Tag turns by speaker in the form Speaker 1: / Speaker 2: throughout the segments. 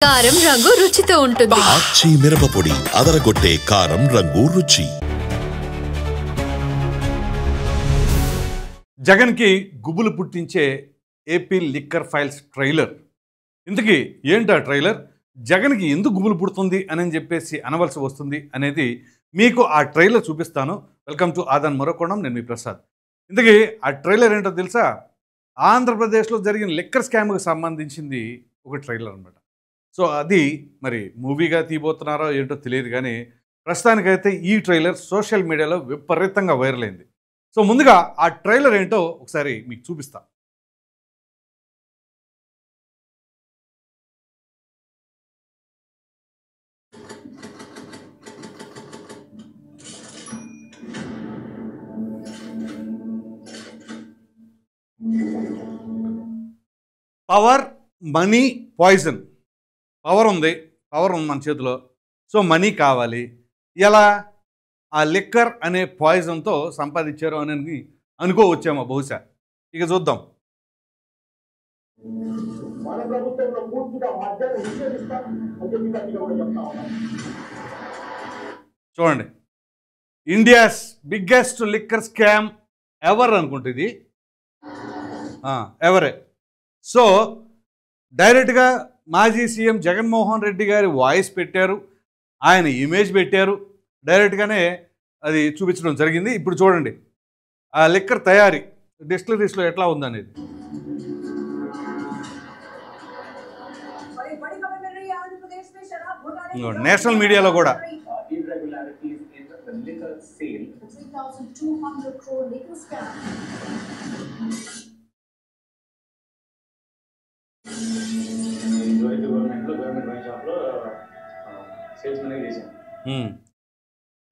Speaker 1: కారం రంగు రుచితో ఉంటుంది.
Speaker 2: ఆచి మిరపపొడి అదరగొట్టే కారం రంగు రుచి.
Speaker 3: జగన్ కి గుబులు పుట్టించే ఏపీ లిక్కర్ ఫైల్స్ ట్రైలర్. ఇంతకీ ఏంటా ట్రైలర్? జగన్కి ఎందుకు గుబులు పుడుతుంది అని చెప్పేసి అనవలసి వస్తుంది అనేది మీకు ఆ ట్రైలర్ చూపిస్తాను. వెల్కమ్ టు ఆదాన్ మరోకోణం, నేను మీ ప్రసాద్. ఇంతకీ ఆ ట్రైలర్ ఏంటో తెలుసా? ఆంధ్రప్రదేశ్లో జరిగిన లిక్కర్ స్కామ్కి సంబంధించింది ఒక ట్రైలర్ అనమాట. సో అది మరి మూవీగా తీయబోతున్నారో ఏంటో తెలియదు, కానీ ప్రస్తుతానికైతే ఈ ట్రైలర్ సోషల్ మీడియాలో విపరీతంగా వైరల్ అయింది. సో ముందుగా ఆ ట్రైలర్ ఏంటో ఒకసారి మీకు చూపిస్తా. Power, money, poison. పవర్ ఉంది మన చేతిలో. సో మనీ కావాలి. ఎలా ఆ లిక్కర్ అనే పాయిజన్తో సంపాదించారు అని అనుకోవచ్చేమో బహుశా. ఇక చూద్దాం. చూడండి, India's biggest liquor scam ever అనుకుంటుంది. ఎవరే. సో డైరెక్ట్గా మాజీ సీఎం జగన్మోహన్ రెడ్డి గారి వాయిస్ పెట్టారు, ఆయన ఇమేజ్ పెట్టారు, డైరెక్ట్గానే అది చూపించడం జరిగింది. ఇప్పుడు చూడండి ఆ లిక్కర్ తయారీ డిస్టిలరీస్లో ఎట్లా ఉందనేది. నేషనల్ మీడియాలో కూడా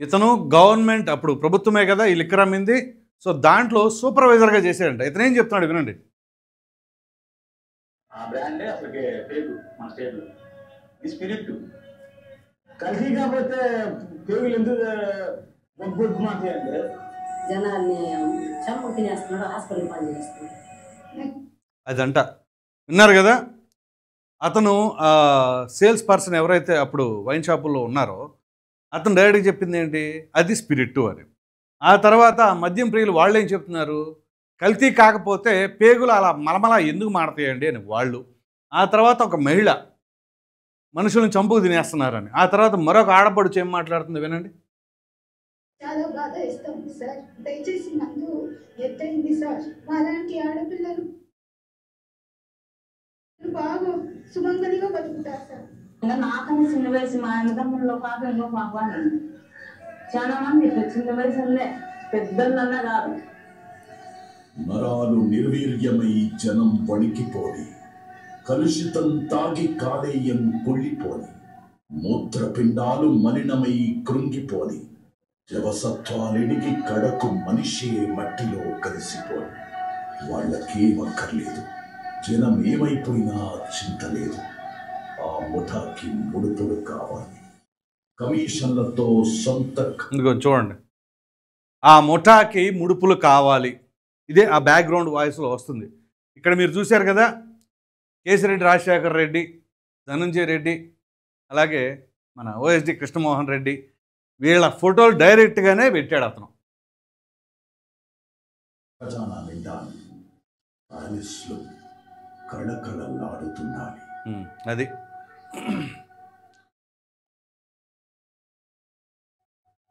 Speaker 3: ఇతను గవర్నమెంట్ అప్పుడు ప్రభుత్వమే కదా ఈ లిక్కర్ అమ్మింది. సో దాంట్లో సూపర్వైజర్గా చేశాడంట. ఇతను ఏం చెప్తున్నాడు వినండి. అదంట, విన్నారు కదా. అతను సేల్స్ పర్సన్ ఎవరైతే అప్పుడు వైన్ షాపుల్లో ఉన్నారో అతను డైరెక్ట్గా చెప్పింది ఏంటి, అది స్పిరిట్ అని. ఆ తర్వాత మద్యం ప్రియులు వాళ్ళు ఏం చెప్తున్నారు, కల్తీ కాకపోతే పేగులు అలా మలమలా ఎందుకు మాడతాయండి అని వాళ్ళు. ఆ తర్వాత ఒక మహిళ మనుషులను చంపుకు తినేస్తున్నారని. ఆ తర్వాత మరొక ఆడపడుచు ఏం మాట్లాడుతుంది వినండి.
Speaker 4: చాలా బాధ ఇస్తుంది సార్, దయచేసి మందు ఎత్తైంది సార్, అలాంటి ఆడపిల్లలు బాగా సుమంగళిగా బతుకుతారు సార్.
Speaker 5: నాకన్నా చిన్న వయసు మా అన్నదమ్ముల్లో పాపంలో పాపాను చాలా మంది చిన్న వయసులే పెద్దలన్నా కాదు.
Speaker 6: నరాలు నిర్వీర్యమై జనం వణికిపోని, కలుషితం తాగి కాలేయం కుళ్ళిపోని, మూత్రపిండాలు మలినమై కృంగిపోని, జవసత్వాలిడికి కడకు మనిషే మట్టిలో కలిసిపోని. వాళ్ళకేం అక్కర్లేదు, జనం ఏమైపోయినా చింత లేదు. ఆ ముఠాకి ముడుపులు కావాలి, కమిషన్లతో సొంత.
Speaker 3: చూడండి, ఆ ముఠాకి ముడుపులు కావాలి. ఇదే ఆ బ్యాక్గ్రౌండ్ వాయిస్లో వస్తుంది. ఇక్కడ మీరు చూశారు కదా, కేసిరెడ్డి రాజశేఖర్ రెడ్డి, ధనంజయ రెడ్డి, అలాగే మన ఓఎస్డి కృష్ణమోహన్ రెడ్డి, వీళ్ళ ఫోటోలు డైరెక్ట్గానే పెట్టాడు అతను.
Speaker 6: ఖజానా నిండాలి, ప్యాలెస్లు కళకళలాడుతున్నాయి.
Speaker 3: అది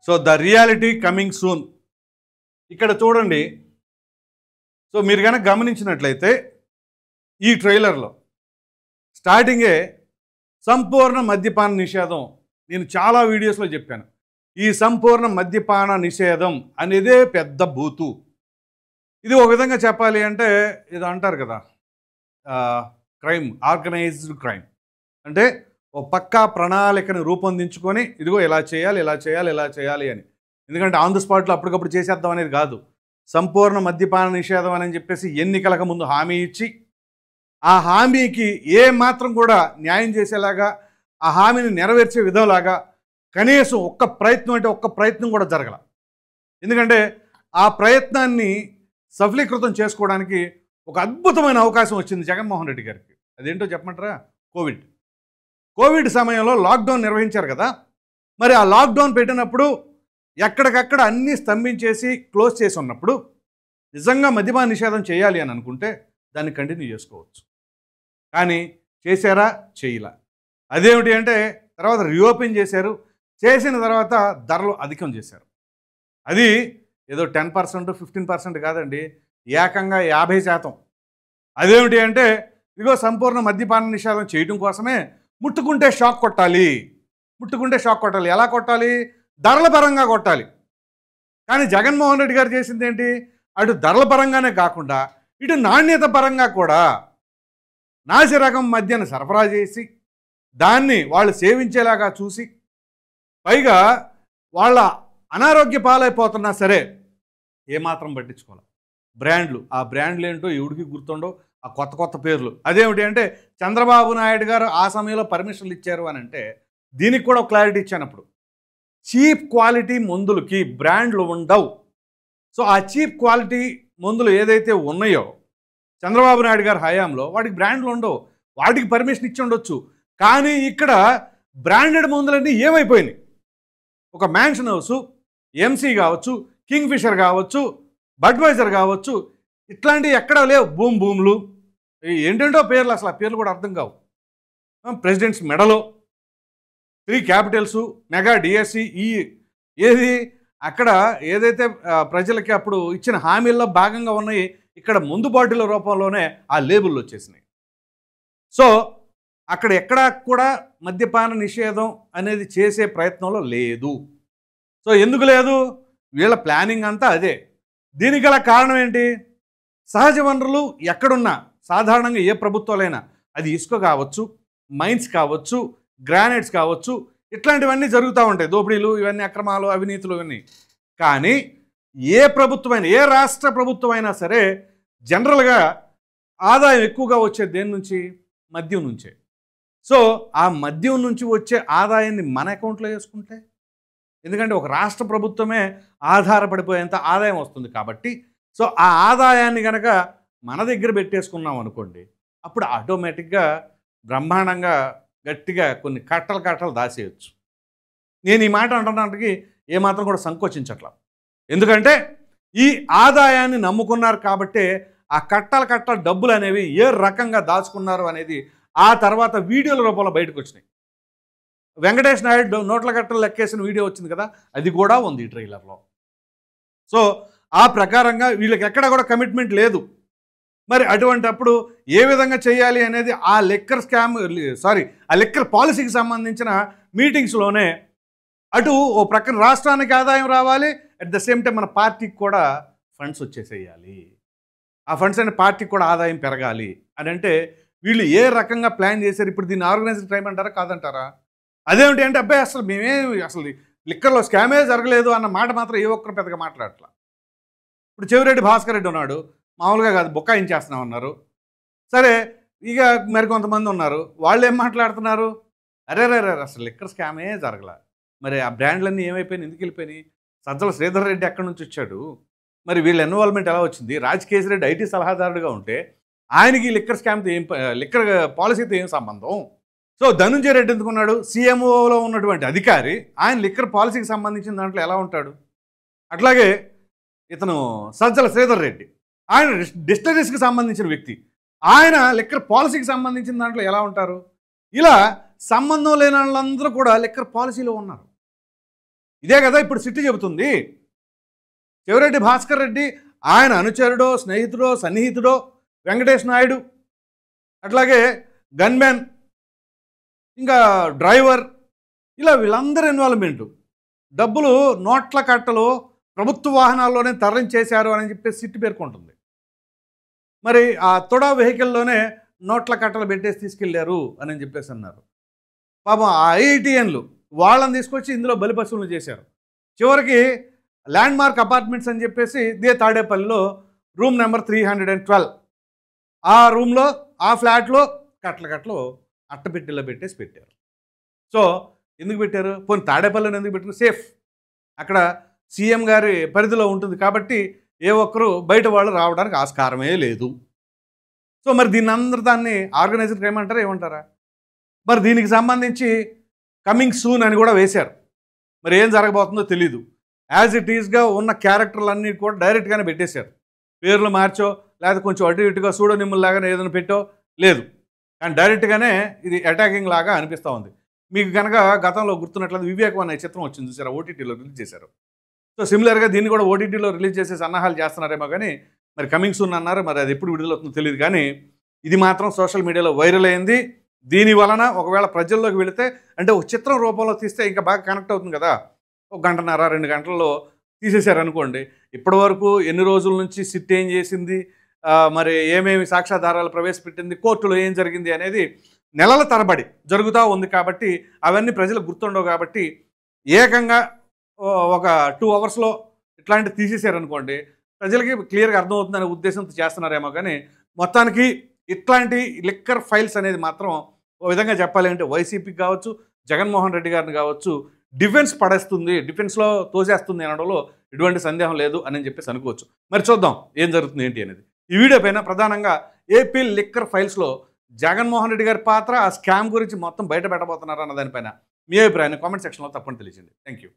Speaker 3: so the reality coming soon. ఇక్కడ చూడండి. సో మీరు కనుక గమనించినట్లయితే ఈ ట్రైలర్లో స్టార్టింగే సంపూర్ణ మద్యపాన నిషేధం. నేను చాలా వీడియోస్లో చెప్పాను, ఈ సంపూర్ణ మద్యపాన నిషేధం అనేదే పెద్ద బూతు. ఇది ఒక విధంగా చెప్పాలి అంటే ఇది అంటారు కదా, క్రైమ్, ఆర్గనైజ్డ్ క్రైమ్. అంటే ఓ పక్కా ప్రణాళికను రూపొందించుకొని ఇదిగో ఇలా చేయాలి, ఇలా చేయాలి, ఇలా చేయాలి అని. ఎందుకంటే ఆన్ ది స్పాట్లో అప్పటికప్పుడు చేసేద్దాం అనేది కాదు. సంపూర్ణ మద్యపాన నిషేధం అని చెప్పేసి ఎన్నికలకు ముందు హామీ ఇచ్చి, ఆ హామీకి ఏ మాత్రం కూడా న్యాయం చేసేలాగా, ఆ హామీని నెరవేర్చే విధంలాగా కనీసం ఒక్క ప్రయత్నం అంటే ఒక్క ప్రయత్నం కూడా జరగల. ఎందుకంటే ఆ ప్రయత్నాన్ని సఫలీకృతం చేసుకోవడానికి ఒక అద్భుతమైన అవకాశం వచ్చింది జగన్మోహన్ రెడ్డి గారికి. అదేంటో చెప్పమంటారా? కోవిడ్. కోవిడ్ సమయంలో లాక్డౌన్ నిర్వహించారు కదా, మరి ఆ లాక్డౌన్ పెట్టినప్పుడు ఎక్కడికక్కడ అన్నీ స్తంభించేసి క్లోజ్ చేసి ఉన్నప్పుడు నిజంగా మద్యపాన నిషేధం చేయాలి అని అనుకుంటే దాన్ని కంటిన్యూ చేసుకోవచ్చు. కానీ చేశారా? చేయలా. అదేమిటి అంటే తర్వాత రీఓపెన్ చేశారు. చేసిన తర్వాత ధరలు అధికం చేశారు. అది ఏదో 10%, 15% కాదండి, ఏకంగా 50%. అదేమిటి అంటే ఇదిగో సంపూర్ణ మద్యపాన నిషేధం చేయడం కోసమే ముట్టుకుంటే షాక్ కొట్టాలి. ముట్టుకుంటే షాక్ కొట్టాలి. ఎలా కొట్టాలి? ధరల పరంగా కొట్టాలి. కానీ జగన్మోహన్ రెడ్డి గారు చేసింది ఏంటి? అటు ధరల పరంగానే కాకుండా ఇటు నాణ్యత పరంగా కూడా నాసి రకం మద్యాన్ని సరఫరా చేసి దాన్ని వాళ్ళు సేవించేలాగా చూసి పైగా వాళ్ళ అనారోగ్య పాలైపోతున్నా సరే ఏమాత్రం పట్టించుకోవాలి. బ్రాండ్లు, ఆ బ్రాండ్లు ఏంటో ఎవడికి గుర్తుండో, ఆ కొత్త కొత్త పేర్లు. అదేమిటి అంటే చంద్రబాబు నాయుడు గారు ఆ సమయంలో పర్మిషన్లు ఇచ్చారు అని అంటే దీనికి కూడా క్లారిటీ ఇచ్చానప్పుడు చీప్ క్వాలిటీ మందులకి బ్రాండ్లు ఉండవు. సో ఆ చీప్ క్వాలిటీ మందులు ఏదైతే ఉన్నాయో చంద్రబాబు నాయుడు గారి హయాంలో వాటికి బ్రాండ్లు ఉండవు, వాటికి పర్మిషన్ ఇచ్చి ఉండొచ్చు. కానీ ఇక్కడ బ్రాండెడ్ మందులన్నీ ఏమైపోయినాయి? ఒక మ్యాన్షన్ హౌస్, ఎంసీ కావచ్చు, కింగ్ ఫిషర్ కావచ్చు, బడ్వైజర్ కావచ్చు, ఇట్లాంటివి ఎక్కడ లేవు. భూములు ఏంటంటో పేర్లు, అసలు ఆ పేర్లు కూడా అర్థం కావు. ప్రెసిడెంట్స్ మెడలో 3 క్యాపిటల్స్, మెగా డిఎస్సి, ఈ ఏది అక్కడ ఏదైతే ప్రజలకి అప్పుడు ఇచ్చిన హామీల్లో భాగంగా ఉన్నాయి, ఇక్కడ ముందు బాటిల్ రూపంలోనే ఆ లేబుల్ వచ్చేసినాయి. సో అక్కడ ఎక్కడా కూడా మద్యపాన నిషేధం అనేది చేసే ప్రయత్నంలో లేదు. సో ఎందుకు లేదు? వీళ్ళ ప్లానింగ్ అంతా అదే. దీనికి గల కారణం ఏంటి? సహజ వనరులు ఎక్కడున్నా సాధారణంగా ఏ ప్రభుత్వాలైనా అది ఇసుక కావచ్చు, మైన్స్ కావచ్చు, గ్రానైట్స్ కావచ్చు, ఇట్లాంటివన్నీ జరుగుతూ ఉంటాయి. దోపిడీలు, ఇవన్నీ అక్రమాలు, అవినీతులు, ఇవన్నీ. కానీ ఏ ప్రభుత్వమైనా, ఏ రాష్ట్ర ప్రభుత్వం అయినా సరే జనరల్గా ఆదాయం ఎక్కువగా వచ్చే దేని నుంచి? మద్యం నుంచే. సో ఆ మద్యం నుంచి వచ్చే ఆదాయాన్ని మన అకౌంట్లో వేసుకుంటే, ఎందుకంటే ఒక రాష్ట్ర ప్రభుత్వమే ఆధారపడిపోయేంత ఆదాయం వస్తుంది కాబట్టి, సో ఆ ఆదాయాన్ని కనుక మన దగ్గర పెట్టేసుకున్నాం అనుకోండి, అప్పుడు ఆటోమేటిక్గా బ్రహ్మాండంగా గట్టిగా కొన్ని కట్టలు దాసేయచ్చు. నేను ఈ మాట అంటున్నానికి ఏమాత్రం కూడా సంకోచించట్లా. ఎందుకంటే ఈ ఆదాయాన్ని నమ్ముకున్నారు కాబట్టే ఆ కట్టల డబ్బులు అనేవి ఏ రకంగా దాచుకున్నారు అనేది ఆ తర్వాత వీడియోల రూపంలో బయటకు వచ్చినాయి. వెంకటేష్ నాయుడు నోట్ల కట్టలు లెక్కేసిన వీడియో వచ్చింది కదా, అది కూడా ఉంది ఈ ట్రైలర్లో. సో ఆ ప్రకారంగా వీళ్ళకి ఎక్కడ కూడా కమిట్మెంట్ లేదు. మరి అటువంటప్పుడు ఏ విధంగా చేయాలి అనేది ఆ లిక్కర్ పాలసీకి సంబంధించిన మీటింగ్స్లోనే అటు ఓ ప్రక్కన రాష్ట్రానికి ఆదాయం రావాలి, అట్ ద సేమ్ టైం మన పార్టీకి కూడా ఫండ్స్ వచ్చేసేయాలి. ఆ ఫండ్స్ అనే పార్టీకి కూడా ఆదాయం పెరగాలి అని అంటే వీళ్ళు ఏ రకంగా ప్లాన్ చేశారు? ఇప్పుడు దీన్ని ఆర్గనైజ్డ్ క్రైమ్ అంటారా కాదంటారా? అదేమిటి అంటే అబ్బాయి అసలు లిక్కర్లో స్కామే జరగలేదు అన్న మాట మాత్రం ఏ ఒక్కరు పెద్దగా మాట్లాడట్లా. ఇప్పుడు చెవిరెడ్డి భాస్కర్ రెడ్డి ఉన్నాడు, మామూలుగా కాదు బొక్కాయించేస్తున్నాం అన్నారు. సరే, ఇక మరికొంతమంది ఉన్నారు, వాళ్ళు ఏం మాట్లాడుతున్నారు? అరే అసలు లిక్కర్ స్కామే జరగలా, మరి ఆ బ్రాండ్లన్నీ ఏమైపోయినాయి, ఎందుకు వెళ్ళిపోయినాయి? సజ్జల శ్రీధర్ రెడ్డి ఎక్కడి నుంచి వచ్చాడు? మరి వీళ్ళ ఇన్వాల్వ్మెంట్ ఎలా వచ్చింది? రాజకేశ్ రెడ్డి ఐటీ సలహాదారుడిగా ఉంటే ఆయనకి లిక్కర్ స్కామ్తో లిక్కర్ పాలసీతో ఏం సంబంధం? సో ధనుంజయ రెడ్డి ఎందుకున్నాడు? సీఎంఓలో ఉన్నటువంటి అధికారి, ఆయన లిక్కర్ పాలసీకి సంబంధించిన దాంట్లో ఎలా ఉంటాడు? అట్లాగే ఇతను సజ్జల శ్రీధర్ రెడ్డి, ఆయన డిస్టరీస్కి సంబంధించిన వ్యక్తి, ఆయన లిక్కర్ పాలసీకి సంబంధించిన దాంట్లో ఎలా ఉంటారు? ఇలా సంబంధం లేని వాళ్ళందరూ కూడా లిక్కర్ పాలసీలో ఉన్నారు. ఇదే కదా ఇప్పుడు సిట్టి చెబుతుంది. చెవిరెడ్డి భాస్కర్ రెడ్డి ఆయన అనుచరుడో, స్నేహితుడో, సన్నిహితుడో వెంకటేష్ నాయుడు, అట్లాగే గన్మెన్, ఇంకా డ్రైవర్, ఇలా వీళ్ళందరూ ఇన్వాల్వ్మెంటు. డబ్బులు నోట్ల కట్టలు ప్రభుత్వ వాహనాల్లోనే తరలించేశారు అని చెప్పేసి సిట్టి పేర్కొంటుంది. మరి ఆ తొడా వెహికల్లోనే నోట్ల కట్టలు పెట్టేసి తీసుకెళ్లారు అని చెప్పేసి అన్నారు. పాపం ఆ ఐఐటిఎన్లు వాళ్ళని తీసుకొచ్చి ఇందులో బలిపశువులు చేశారు. చివరికి ల్యాండ్ మార్క్ అపార్ట్మెంట్స్ అని చెప్పేసి దే తాడేపల్లిలో రూమ్ నెంబర్ 312, ఆ రూమ్లో, ఆ ఫ్లాట్లో కట్టలు అట్టపెట్టెలో పెట్టారు. సో ఎందుకు పెట్టారు? పోనీ తాడేపల్లిని ఎందుకు పెట్టారు? సేఫ్, అక్కడ సీఎం గారి పరిధిలో ఉంటుంది కాబట్టి ఏ ఒక్కరు బయట వాళ్ళు రావడానికి ఆస్కారమే లేదు. సో మరి దాన్ని ఆర్గనైజ్డ్ క్రైమ్ అంటారా ఏమంటారా? మరి దీనికి సంబంధించి కమింగ్ సూన్ అని కూడా వేశారు. మరి ఏం జరగబోతుందో తెలీదు. యాజ్ ఇట్ ఈస్గా ఉన్న క్యారెక్టర్లన్నీ కూడా డైరెక్ట్గానే పెట్టేశారు. పేర్లు మార్చో లేదా కొంచెం అటు ఇటుగా సూడోనిమ్లాగానే ఏదైనా పెట్టో లేదు, కానీ డైరెక్ట్గానే ఇది అటాకింగ్ లాగా అనిపిస్తూ ఉంది. మీకు కనుక గతంలో గుర్తున్నట్లయితే వివేకం అనే చిత్రం వచ్చింది చూసారా, ఓటీటీలో రిలీజ్ చేశారు. సో సిమిలర్గా దీన్ని కూడా ఓటీటీలో రిలీజ్ చేసే సన్నాహాలు చేస్తున్నారేమో, కానీ మరి కమింగ్ సూన్ అన్నారు. మరి అది ఎప్పుడు విడుదలవుతుందో తెలియదు, కానీ ఇది మాత్రం సోషల్ మీడియాలో వైరల్ అయింది. దీని వలన ఒకవేళ ప్రజల్లోకి వెళితే, అంటే ఒక చిత్రం రూపంలో తీస్తే ఇంకా బాగా కనెక్ట్ అవుతుంది కదా. 1 గంటన్నర 2 గంటల్లో తీసేశారనుకోండి, ఇప్పటి వరకు ఎన్ని రోజుల నుంచి సిట్ ఏం చేసింది, మరి ఏమేమి సాక్ష్యాధారాలు ప్రవేశపెట్టింది, కోర్టులో ఏం జరిగింది అనేది నెలల తరబడి జరుగుతూ ఉంది. కాబట్టి అవన్నీ ప్రజలకు గుర్తుండవు. కాబట్టి ఏకంగా ఒక 2 అవర్స్లో ఇట్లాంటివి తీసేశారనుకోండి, ప్రజలకి క్లియర్గా అర్థమవుతుందనే ఉద్దేశంతో చేస్తున్నారేమో, కానీ మొత్తానికి ఇట్లాంటి లిక్కర్ ఫైల్స్ అనేది మాత్రం ఓ విధంగా చెప్పాలి అంటే వైసీపీకి కావచ్చు, జగన్మోహన్ రెడ్డి గారిని కావచ్చు డిఫెన్స్ పడేస్తుంది, డిఫెన్స్లో తోసేస్తుంది అనడంలో ఎటువంటి సందేహం లేదు అని చెప్పేసి అనుకోవచ్చు. మరి చూద్దాం ఏం జరుగుతుంది ఏంటి అనేది. ఈ వీడియో పైన ప్రధానంగా ఏపీ లిక్కర్ ఫైల్స్లో జగన్మోహన్ రెడ్డి గారి పాత్ర, ఆ స్కామ్ గురించి మొత్తం బయట పెట్టబోతున్నారు అన్న దానిపైన మీ అభిప్రాయాన్ని కామెంట్ సెక్షన్లో తప్పని తెలియజేయండి. Thank you.